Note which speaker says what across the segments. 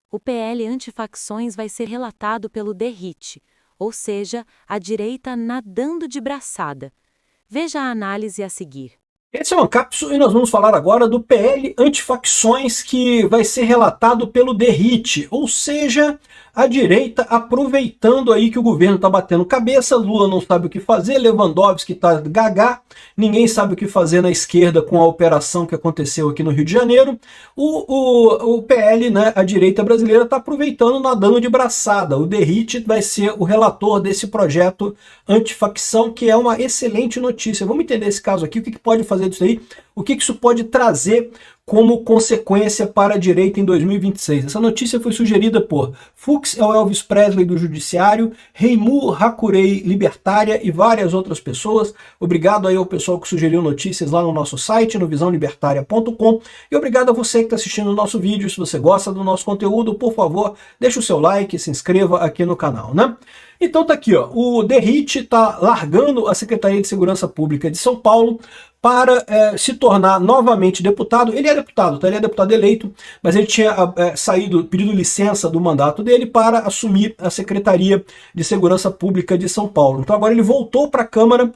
Speaker 1: O PL Antifacções vai ser relatado pelo DERIT, ou seja, a direita nadando de braçada. Veja a análise a seguir.
Speaker 2: Esse é o Ancapso e nós vamos falar agora do PL Antifacções, que vai ser relatado pelo DERIT, ou seja, a direita aproveitando aí que o governo está batendo cabeça, Lula não sabe o que fazer, Lewandowski está gagá, ninguém sabe o que fazer na esquerda com a operação que aconteceu aqui no Rio de Janeiro. O PL, né, a direita brasileira, está aproveitando, nadando de braçada. O DERIT vai ser o relator desse projeto antifacção, que é uma excelente notícia. Vamos entender esse caso aqui, o que pode fazer disso aí, o que isso pode trazer como consequência para a direita em 2026. Essa notícia foi sugerida por Fux Elvis Presley do Judiciário, Reimu Hakurei Libertária e várias outras pessoas. Obrigado aí ao pessoal que sugeriu notícias lá no nosso site, no visãolibertaria.com, e obrigado a você que está assistindo o nosso vídeo. Se você gosta do nosso conteúdo, por favor, deixe o seu like, se inscreva aqui no canal, né? Então tá aqui, ó, o DERIT está largando a Secretaria de Segurança Pública de São Paulo para se tornar novamente deputado. Ele é deputado, tá? Ele é deputado eleito, mas ele tinha pedido licença do mandato dele para assumir a Secretaria de Segurança Pública de São Paulo. Então agora ele voltou para a Câmara,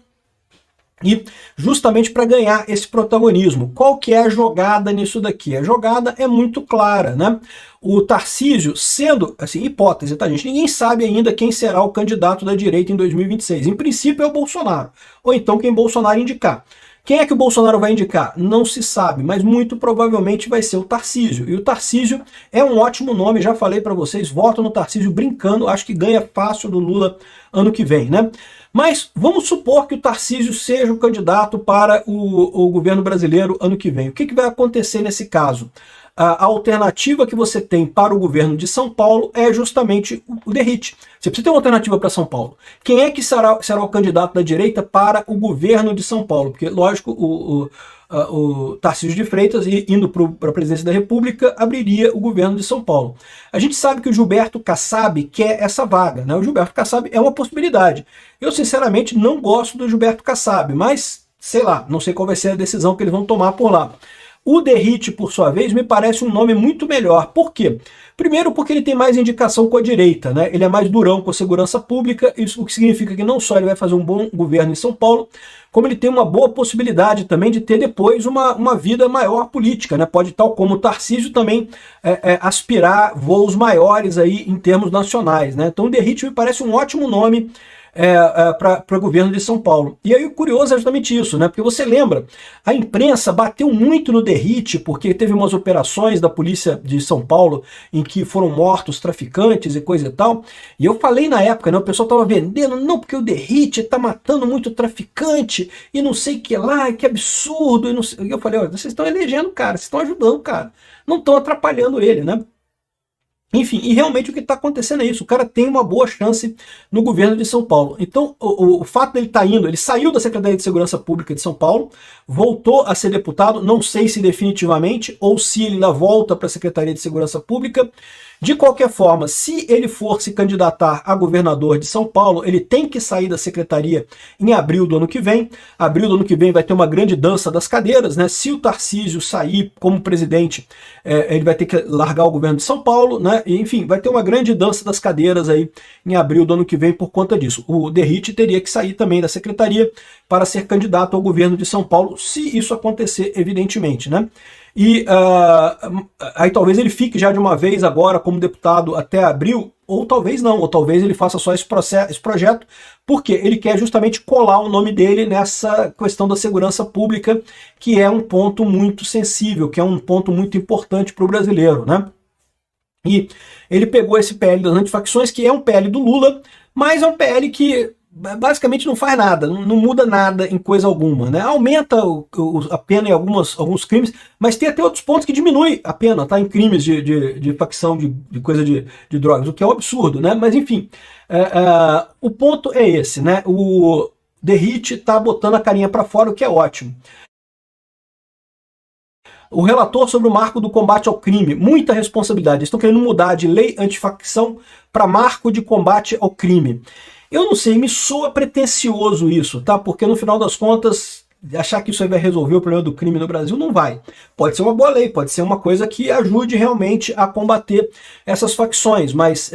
Speaker 2: e justamente para ganhar esse protagonismo. Qual que é a jogada nisso daqui? A jogada é muito clara, né? O Tarcísio, sendo, assim, hipótese, tá, gente? Ninguém sabe ainda quem será o candidato da direita em 2026. Em princípio é o Bolsonaro, ou então quem Bolsonaro indicar. Quem é que o Bolsonaro vai indicar? Não se sabe, mas muito provavelmente vai ser o Tarcísio. E o Tarcísio é um ótimo nome, já falei para vocês, voto no Tarcísio brincando, acho que ganha fácil do Lula ano que vem, né? Mas vamos supor que o Tarcísio seja o candidato para o governo brasileiro ano que vem. O que vai acontecer nesse caso? A alternativa que você tem para o governo de São Paulo é justamente o DERIT. Você precisa ter uma alternativa para São Paulo. Quem é que será o candidato da direita para o governo de São Paulo? Porque, lógico, o Tarcísio de Freitas, indo para a presidência da República, abriria o governo de São Paulo. A gente sabe que o Gilberto Kassab quer essa vaga, né? O Gilberto Kassab é uma possibilidade. Eu, sinceramente, não gosto do Gilberto Kassab, mas, sei lá, não sei qual vai ser a decisão que eles vão tomar por lá. O DERIT, por sua vez, me parece um nome muito melhor. Por quê? Primeiro porque ele tem mais indicação com a direita, né? Ele é mais durão com a segurança pública, isso o que significa que não só ele vai fazer um bom governo em São Paulo, como ele tem uma boa possibilidade também de ter depois uma vida maior política, né? Pode, tal como o Tarcísio, também aspirar voos maiores aí em termos nacionais, né? Então o DERIT me parece um ótimo nome para o governo de São Paulo. E aí o curioso é justamente isso, né? Porque você lembra, a imprensa bateu muito no DERIT, porque teve umas operações da polícia de São Paulo em que foram mortos traficantes e coisa e tal, e eu falei na época, né? O pessoal estava vendendo, não, porque o DERIT está matando muito traficante, e não sei o que lá, que absurdo, e, não sei. E eu falei, olha, vocês estão elegendo o cara, vocês estão ajudando o cara, não estão atrapalhando ele, né? Enfim, e realmente o que está acontecendo é isso, o cara tem uma boa chance no governo de São Paulo. Então, o fato dele estar indo, ele saiu da Secretaria de Segurança Pública de São Paulo, voltou a ser deputado, não sei se definitivamente, ou se ele ainda volta para a Secretaria de Segurança Pública. De qualquer forma, se ele for se candidatar a governador de São Paulo, ele tem que sair da secretaria em abril do ano que vem. Abril do ano que vem vai ter uma grande dança das cadeiras, né? Se o Tarcísio sair como presidente, ele vai ter que largar o governo de São Paulo, né? E, enfim, vai ter uma grande dança das cadeiras aí em abril do ano que vem por conta disso. O DERIT teria que sair também da secretaria para ser candidato ao governo de São Paulo, se isso acontecer, evidentemente, né? E aí talvez ele fique já de uma vez agora como deputado até abril, ou talvez não, ou talvez ele faça só esse projeto, porque ele quer justamente colar o nome dele nessa questão da segurança pública, que é um ponto muito sensível, que é um ponto muito importante para o brasileiro, né? E ele pegou esse PL das antifacções, que é um PL do Lula, mas é um PL que basicamente não faz nada, não muda nada em coisa alguma, né? Aumenta a pena em alguns crimes, mas tem até outros pontos que diminui a pena, tá? Em crimes de facção, de coisa de drogas, o que é um absurdo, né? Mas enfim, o ponto é esse, né? O DERIT tá botando a carinha para fora, o que é ótimo. O relator sobre o marco do combate ao crime, muita responsabilidade. Eles estão querendo mudar de lei antifacção para marco de combate ao crime. Eu não sei, me soa pretensioso isso, tá? Porque no final das contas, achar que isso aí vai resolver o problema do crime no Brasil, não vai. Pode ser uma boa lei, pode ser uma coisa que ajude realmente a combater essas facções, mas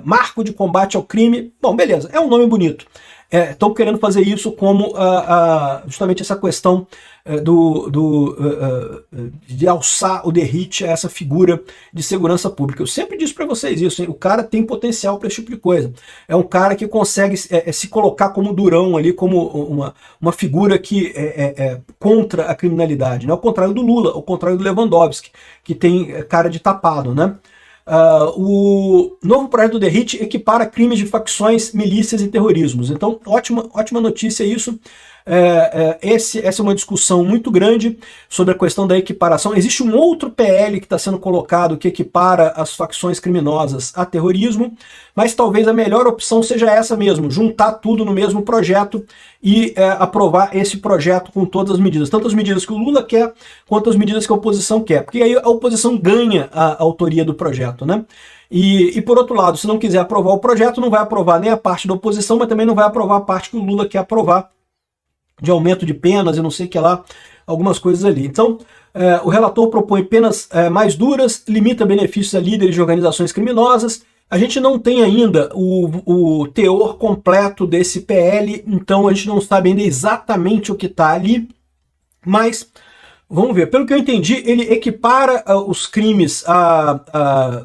Speaker 2: marco de combate ao crime, bom, beleza, é um nome bonito. Estão querendo fazer isso como justamente essa questão de alçar o Derrite a essa figura de segurança pública. Eu sempre disse para vocês isso, hein? O cara tem potencial para esse tipo de coisa. É um cara que consegue se colocar como durão ali, como uma figura que é contra a criminalidade, né? Ao contrário do Lula, ao contrário do Lewandowski, que tem cara de tapado, né? O novo projeto do Derrite equipara crimes de facções, milícias e terrorismos. Então, ótima notícia isso. Essa é uma discussão muito grande sobre a questão da equiparação. Existe um outro PL que está sendo colocado que equipara as facções criminosas a terrorismo, mas talvez a melhor opção seja essa mesmo, juntar tudo no mesmo projeto e aprovar esse projeto com todas as medidas, tanto as medidas que o Lula quer, quanto as medidas que a oposição quer, porque aí a oposição ganha a autoria do projeto, né? E por outro lado, se não quiser aprovar o projeto, não vai aprovar nem a parte da oposição, mas também não vai aprovar a parte que o Lula quer aprovar, de aumento de penas e não sei o que lá, algumas coisas ali. Então, o relator propõe penas mais duras, limita benefícios a líderes de organizações criminosas. A gente não tem ainda o teor completo desse PL, então a gente não sabe ainda exatamente o que está ali, mas vamos ver. Pelo que eu entendi, ele equipara os crimes,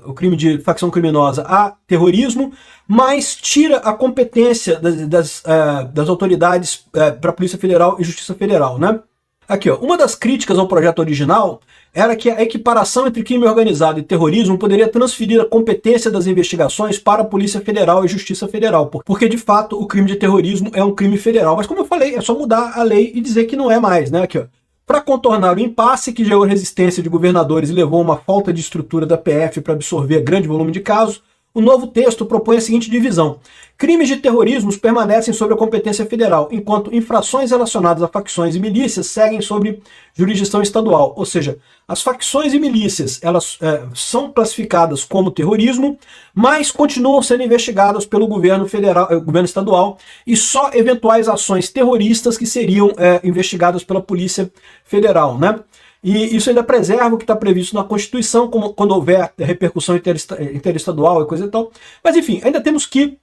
Speaker 2: o crime de facção criminosa a terrorismo, mas tira a competência das autoridades para a Polícia Federal e Justiça Federal, né? Aqui, ó, uma das críticas ao projeto original era que a equiparação entre crime organizado e terrorismo poderia transferir a competência das investigações para a Polícia Federal e Justiça Federal, porque de fato o crime de terrorismo é um crime federal. Mas como eu falei, é só mudar a lei e dizer que não é mais, né? Aqui, ó. Para contornar o impasse que gerou resistência de governadores e levou a uma falta de estrutura da PF para absorver grande volume de casos, o novo texto propõe a seguinte divisão. Crimes de terrorismo permanecem sob a competência federal, enquanto infrações relacionadas a facções e milícias seguem sob jurisdição estadual. Ou seja, as facções e milícias elas são classificadas como terrorismo, mas continuam sendo investigadas pelo governo federal, governo estadual, e só eventuais ações terroristas que seriam investigadas pela Polícia Federal, né? E isso ainda preserva o que está previsto na Constituição, quando houver repercussão interestadual e coisa e tal. Mas enfim, ainda temos que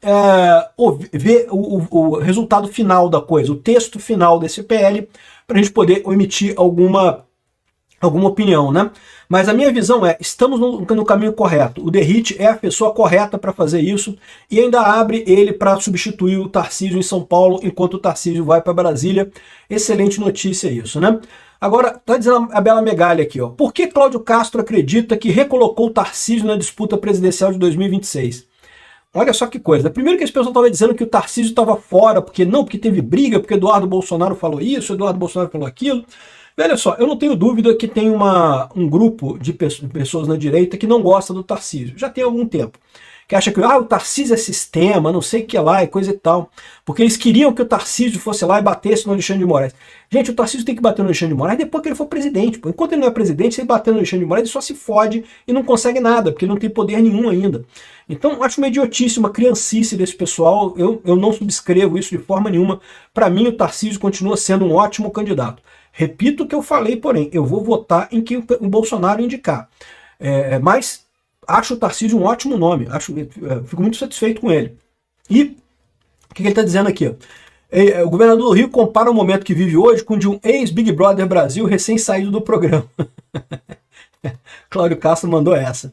Speaker 2: ver o resultado final da coisa, o texto final desse PL, para a gente poder emitir alguma opinião, né? Mas a minha visão estamos no caminho correto. O Derrite é a pessoa correta para fazer isso e ainda abre ele para substituir o Tarcísio em São Paulo, enquanto o Tarcísio vai para Brasília. Excelente notícia isso, né? Agora, está dizendo a Bela Megali aqui, ó. Por que Cláudio Castro acredita que recolocou o Tarcísio na disputa presidencial de 2026? Olha só que coisa. Primeiro que esse pessoal estava dizendo que o Tarcísio estava fora, porque teve briga, porque Eduardo Bolsonaro falou isso, Eduardo Bolsonaro falou aquilo. Olha só, eu não tenho dúvida que tem um grupo de pessoas na direita que não gosta do Tarcísio. Já tem algum tempo. Que acha que o Tarcísio é sistema, não sei o que lá, e coisa e tal. Porque eles queriam que o Tarcísio fosse lá e batesse no Alexandre de Moraes. Gente, o Tarcísio tem que bater no Alexandre de Moraes depois que ele for presidente. Pô. Enquanto ele não é presidente, se ele bater no Alexandre de Moraes, ele só se fode e não consegue nada, porque ele não tem poder nenhum ainda. Então, eu acho uma idiotice, uma criancice desse pessoal. Eu não subscrevo isso de forma nenhuma. Para mim, o Tarcísio continua sendo um ótimo candidato. Repito o que eu falei, porém, eu vou votar em quem o Bolsonaro indicar. Mas acho o Tarcísio um ótimo nome, fico muito satisfeito com ele. E o que ele está dizendo aqui? O governador do Rio compara o momento que vive hoje com o de um ex-Big Brother Brasil recém-saído do programa. Cláudio Castro mandou essa.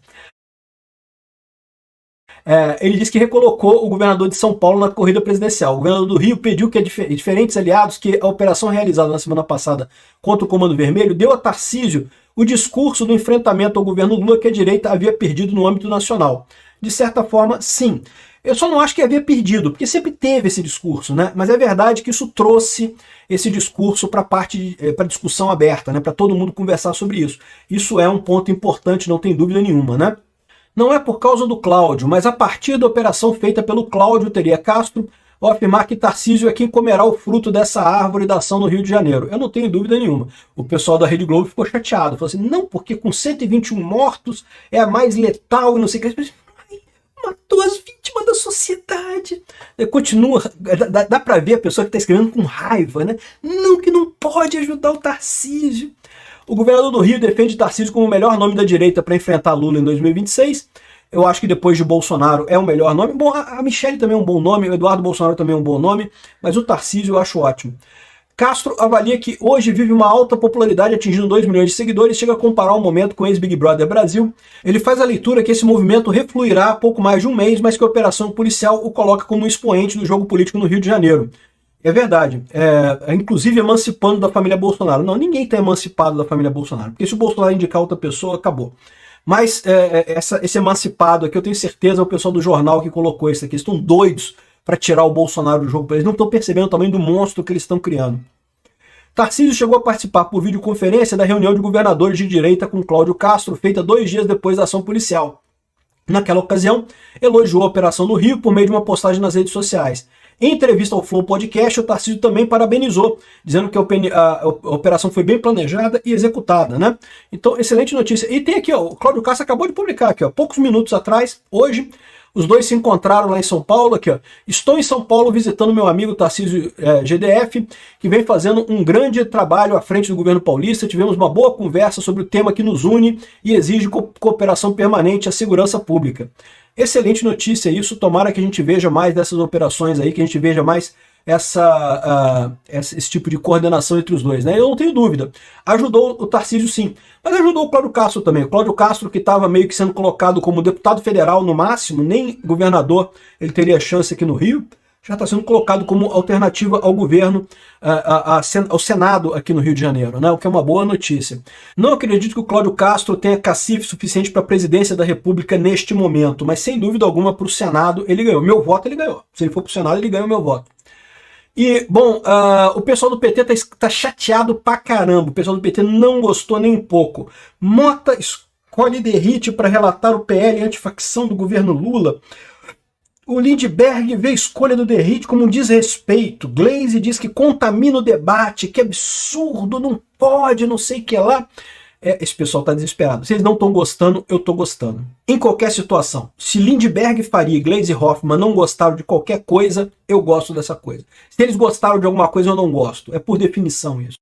Speaker 2: Ele disse que recolocou o governador de São Paulo na corrida presidencial. O governador do Rio pediu que diferentes aliados que a operação realizada na semana passada contra o Comando Vermelho deu a Tarcísio o discurso do enfrentamento ao governo Lula que a direita havia perdido no âmbito nacional. De certa forma, sim. Eu só não acho que havia perdido, porque sempre teve esse discurso, né? Mas é verdade que isso trouxe esse discurso para para discussão aberta, né? Para todo mundo conversar sobre isso. Isso é um ponto importante, não tem dúvida nenhuma, né? Não é por causa do Cláudio, mas a partir da operação feita pelo Cláudio Teria Castro, ao afirmar que Tarcísio é quem comerá o fruto dessa árvore da ação no Rio de Janeiro. Eu não tenho dúvida nenhuma. O pessoal da Rede Globo ficou chateado. Falou assim, não, porque com 121 mortos é a mais letal e não sei o que. Matou as vítimas sociedade. Continua, dá para ver a pessoa que está escrevendo com raiva, né? Não, que não pode ajudar o Tarcísio. O governador do Rio defende Tarcísio como o melhor nome da direita para enfrentar Lula em 2026. Eu acho que depois de Bolsonaro é o melhor nome. Bom, a Michelle também é um bom nome, o Eduardo Bolsonaro também é um bom nome, mas o Tarcísio eu acho ótimo. Castro avalia que hoje vive uma alta popularidade, atingindo 2 milhões de seguidores, chega a comparar o momento com o ex-Big Brother Brasil. Ele faz a leitura que esse movimento refluirá há pouco mais de um mês, mas que a operação policial o coloca como expoente do jogo político no Rio de Janeiro. É verdade, inclusive emancipando da família Bolsonaro. Não, ninguém está emancipado da família Bolsonaro, porque se o Bolsonaro indicar outra pessoa, acabou. Mas esse emancipado aqui, eu tenho certeza, é o pessoal do jornal que colocou isso aqui. Eles estão doidos para tirar o Bolsonaro do jogo. Eles não estão percebendo o tamanho do monstro que eles estão criando. Tarcísio chegou a participar por videoconferência da reunião de governadores de direita com Cláudio Castro, feita 2 dias depois da ação policial. Naquela ocasião, elogiou a operação no Rio por meio de uma postagem nas redes sociais. Em entrevista ao Flow Podcast, o Tarcísio também parabenizou, dizendo que a operação foi bem planejada e executada, né? Então, excelente notícia. E tem aqui, ó, o Cláudio Castro acabou de publicar aqui, ó, poucos minutos atrás, hoje, os dois se encontraram lá em São Paulo, aqui, ó. Estou em São Paulo visitando meu amigo Tarcísio GDF, que vem fazendo um grande trabalho à frente do governo paulista. Tivemos uma boa conversa sobre o tema que nos une e exige cooperação permanente à segurança pública. Excelente notícia isso, tomara que a gente veja mais dessas operações aí, que a gente veja mais esse tipo de coordenação entre os dois, né? Eu não tenho dúvida. Ajudou o Tarcísio sim, mas ajudou o Cláudio Castro também. O Cláudio Castro, que estava meio que sendo colocado como deputado federal no máximo, nem governador ele teria chance aqui no Rio, já está sendo colocado como alternativa ao governo, ao Senado aqui no Rio de Janeiro, né? O que é uma boa notícia. Não acredito que o Cláudio Castro tenha cacife suficiente para a presidência da República neste momento, mas sem dúvida alguma para o Senado ele ganhou. Meu voto ele ganhou. Se ele for para o Senado, ele ganha o meu voto. E, bom, o pessoal do PT tá chateado pra caramba. O pessoal do PT não gostou nem um pouco. Mota escolhe Derrite para relatar o PL antifacção do governo Lula. O Lindbergh vê a escolha do Derrite como um desrespeito. Glaze diz que contamina o debate, que absurdo, não pode, não sei o que lá. Esse pessoal tá desesperado. Se eles não estão gostando, eu tô gostando. Em qualquer situação, se Lindbergh, Faria e Glaze Hoffmann não gostaram de qualquer coisa, eu gosto dessa coisa. Se eles gostaram de alguma coisa, eu não gosto. É por definição isso.